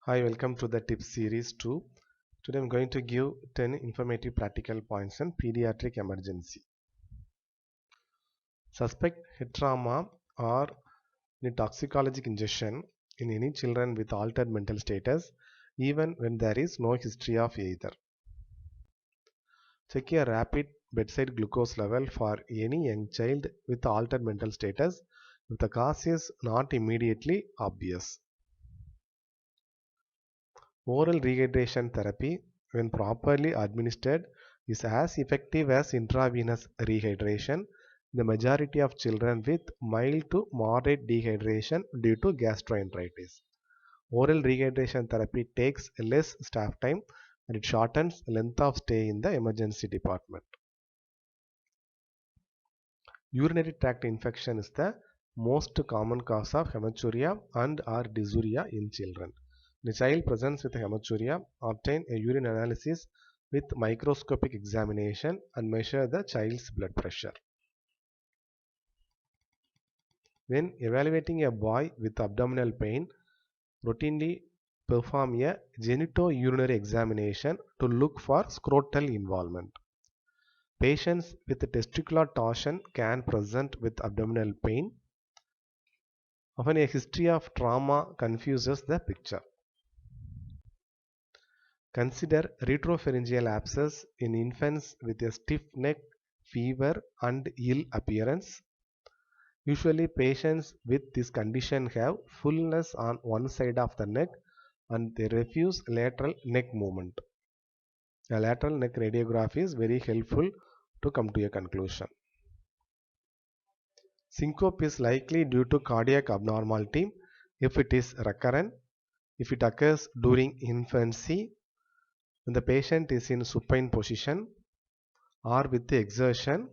Hi, welcome to the tips series 2. Today I'm going to give 10 informative practical points on pediatric emergency. Suspect head trauma or toxicologic ingestion in any children with altered mental status even when there is no history of either. Check a rapid bedside glucose level for any young child with altered mental status if the cause is not immediately obvious. Oral rehydration therapy, when properly administered, is as effective as intravenous rehydration in the majority of children with mild to moderate dehydration due to gastroenteritis. Oral rehydration therapy takes less staff time and it shortens length of stay in the emergency department. Urinary tract infection is the most common cause of hematuria and or dysuria in children. The child presents with hematuria, obtain a urine analysis with microscopic examination and measure the child's blood pressure. When evaluating a boy with abdominal pain, routinely perform a genitourinary examination to look for scrotal involvement. Patients with testicular torsion can present with abdominal pain. Often a history of trauma confuses the picture. Consider retropharyngeal abscess in infants with a stiff neck, fever and ill appearance. Usually patients with this condition have fullness on one side of the neck and they refuse lateral neck movement. A lateral neck radiography is very helpful to come to a conclusion. Syncope is likely due to cardiac abnormality if it is recurrent, if it occurs during infancy, when the patient is in supine position or with exertion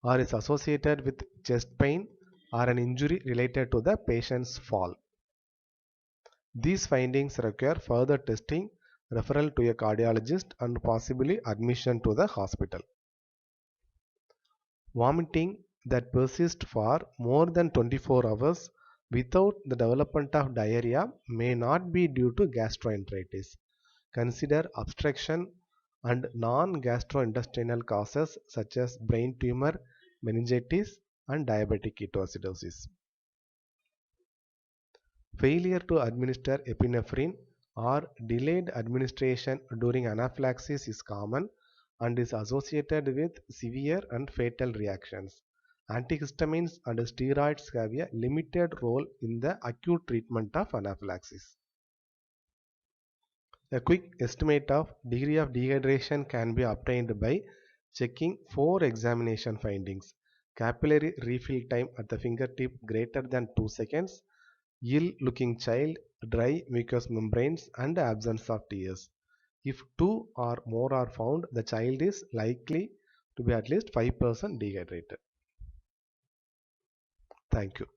or is associated with chest pain or an injury related to the patient's fall. These findings require further testing, referral to a cardiologist and possibly admission to the hospital. Vomiting that persists for more than 24 hours without the development of diarrhea may not be due to gastroenteritis. Consider obstruction and non-gastrointestinal causes such as brain tumor, meningitis and diabetic ketoacidosis. Failure to administer epinephrine or delayed administration during anaphylaxis is common and is associated with severe and fatal reactions. Antihistamines and steroids have a limited role in the acute treatment of anaphylaxis. A quick estimate of degree of dehydration can be obtained by checking 4 examination findings: capillary refill time at the fingertip greater than 2 seconds, ill looking child, dry mucous membranes and absence of tears. If 2 or more are found, the child is likely to be at least 5% dehydrated. Thank you.